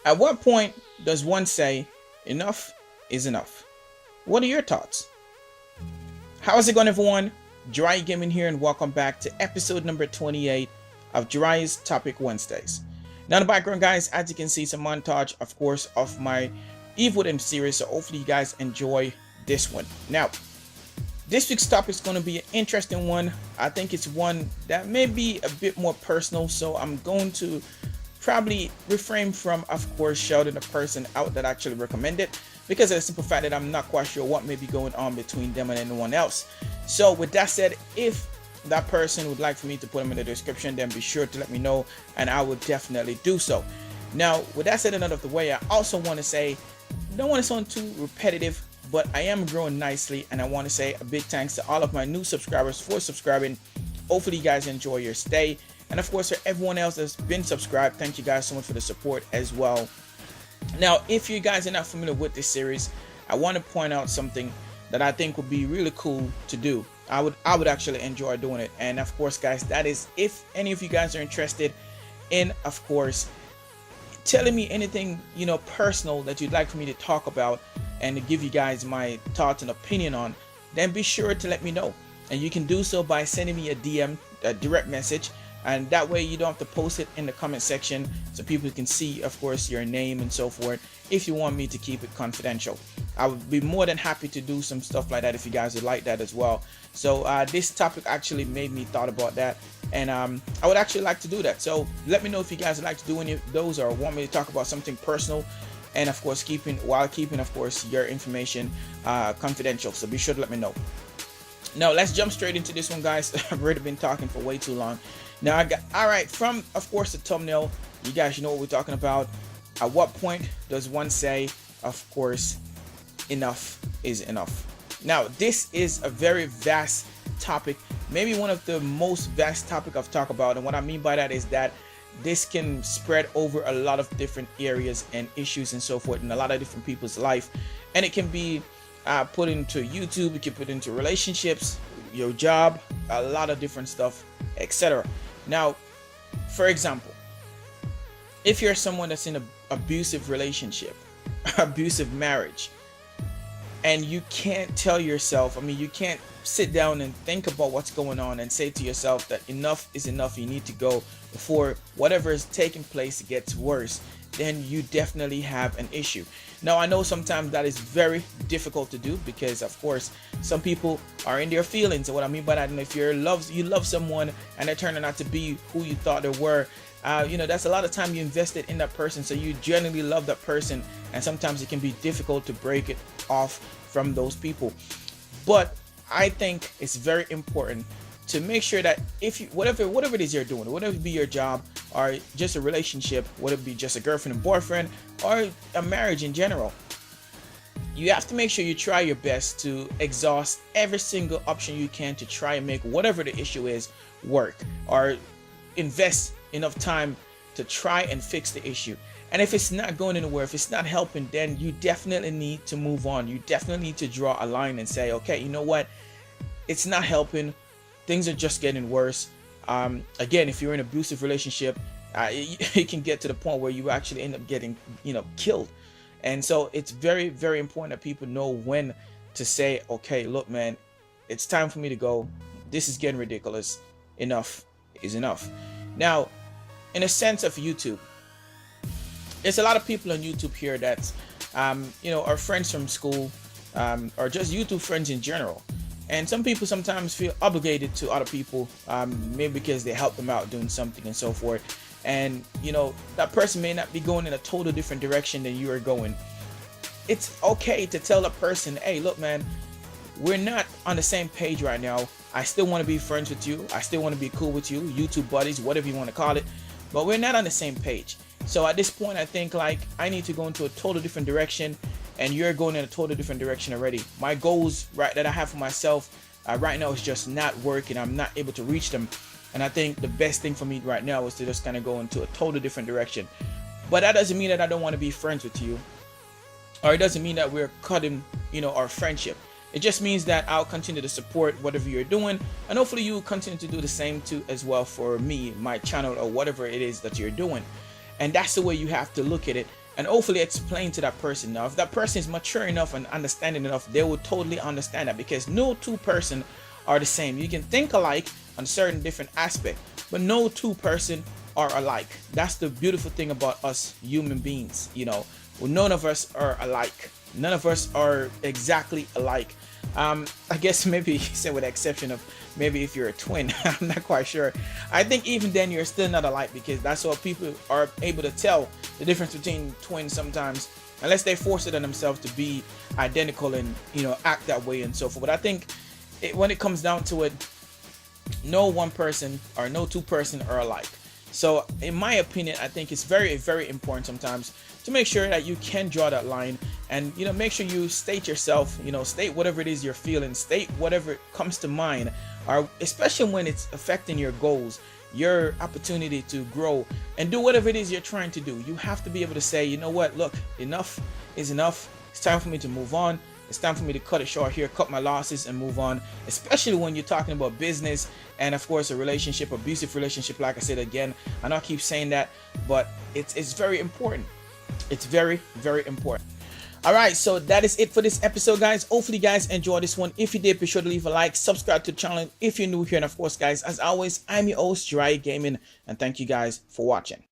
At what point does one say enough is enough? What are your thoughts? How is it going, everyone? Jiraiya Gaming here, and welcome back to episode number 28 of Jiraiya's Topic Wednesdays. Now, in the background, guys, as you can see, some montage, of course, of my Eve Within series. So hopefully, you guys enjoy this one. Now, this week's topic is going to be an interesting one. I think it's one that may be a bit more personal, so I'm going to probably refrain from, of course, shouting the person out that actually recommended, because of the simple fact that I'm not quite sure what may be going on between them and anyone else. So with that said, if that person would like for me to put them in the description, then be sure to let me know, and I will definitely do so. Now, with that said and out of the way, I also want to say, don't want to sound too repetitive, but I am growing nicely, and I want to say a big thanks to all of my new subscribers for subscribing. Hopefully you guys enjoy your stay, and of course for everyone else that's been subscribed, thank you guys so much for the support as well. Now, if you guys are not familiar with this series, I want to point out something that I think would be really cool to do. I would actually enjoy doing it, and of course, guys, that is if any of you guys are interested in, of course, telling me anything, personal that you'd like for me to talk about and to give you guys my thoughts and opinion on, then be sure to let me know. And you can do so by sending me a DM, a direct message, and that way you don't have to post it in the comment section, so people can see, of course, your name and so forth, if you want me to keep it confidential. I would be more than happy to do some stuff like that if you guys would like that as well. So this topic actually made me thought about that, and I would actually like to do that. So let me know if you guys would like to do any of those, or want me to talk about something personal, and of course keeping of course your information confidential. So be sure to let me know. Now let's jump straight into this one, guys. I've already been talking for way too long. Now I got, all right, from of course the thumbnail, you guys know what we're talking about. At what point does one say, of course, enough is enough? Now this is a very vast topic, maybe one of the most vast topic I've talked about, and what I mean by that is that this can spread over a lot of different areas and issues and so forth in a lot of different people's life, and it can be put into YouTube, it can put into relationships, your job, a lot of different stuff, etc. Now, for example, if you're someone that's in an abusive relationship, abusive marriage, and you can't tell yourself, you can't sit down and think about what's going on and say to yourself that enough is enough, you need to go before whatever is taking place gets worse, then you definitely have an issue. Now, I know sometimes that is very difficult to do, because of course some people are in their feelings, and what I mean by that, and if you love someone and they're turning out to be who you thought they were, that's a lot of time you invested in that person, so you genuinely love that person, and sometimes it can be difficult to break it off from those people. But I think it's very important to make sure that if you, whatever it is you're doing, whatever it be your job or just a relationship, whether it be just a girlfriend and boyfriend or a marriage in general, you have to make sure you try your best to exhaust every single option you can to try and make whatever the issue is work, or invest enough time to try and fix the issue. And if it's not going anywhere, if it's not helping, then you definitely need to move on. You definitely need to draw a line and say, okay, you know what, it's not helping, things are just getting worse. Again, if you're in an abusive relationship, it can get to the point where you actually end up getting killed. And so it's very, very important that people know when to say, okay, look, man, it's time for me to go, this is getting ridiculous, enough is enough. Now, in a sense of YouTube, there's a lot of people on YouTube here that are friends from school, or just YouTube friends in general. And some people sometimes feel obligated to other people, maybe because they help them out doing something and so forth. And that person may not be going in a total different direction than you are going. It's okay to tell a person, hey, look, man, we're not on the same page right now. I still want to be friends with you. I still want to be cool with you, YouTube buddies, whatever you want to call it. But we're not on the same page. So at this point, I think like I need to go into a total different direction, and you're going in a total different direction already. My goals that I have for myself right now is just not working. I'm not able to reach them. And I think the best thing for me right now is to just kind of go into a total different direction. But that doesn't mean that I don't want to be friends with you, or it doesn't mean that we're cutting, our friendship. It just means that I'll continue to support whatever you're doing, and hopefully you will continue to do the same too as well for me, my channel, or whatever it is that you're doing. And that's the way you have to look at it. and hopefully explain to that person. Now if that person is mature enough and understanding enough, they will totally understand that, because no two person are the same. You can think alike on certain different aspect, but no two person are alike. That's the beautiful thing about us human beings. Well, none of us are alike. None of us are exactly alike. I guess maybe say with the exception of maybe if you're a twin. I'm not quite sure. I think even then you're still not alike, because that's what people are able to tell the difference between twins sometimes, unless they force it on themselves to be identical and act that way and so forth. But I think when it comes down to it, no one person or no two person are alike. So in my opinion, I think it's very, very important sometimes to make sure that you can draw that line, and make sure you state yourself, state whatever it is you're feeling, state whatever comes to mind, or especially when it's affecting your goals, your opportunity to grow and do whatever it is you're trying to do. You have to be able to say, you know what, look, enough is enough. It's time for me to move on. It's time for me to cut it short here, cut my losses and move on, especially when you're talking about business and of course a relationship, abusive relationship. Like I said, again, I know I keep saying that, but it's very important. It's very, very important. All right, so that is it for this episode, guys. Hopefully you guys enjoyed this one. If you did, be sure to leave a like, subscribe to the channel if you're new here, and of course, guys, as always, I'm your host, Jiraiya Gaming, and thank you guys for watching.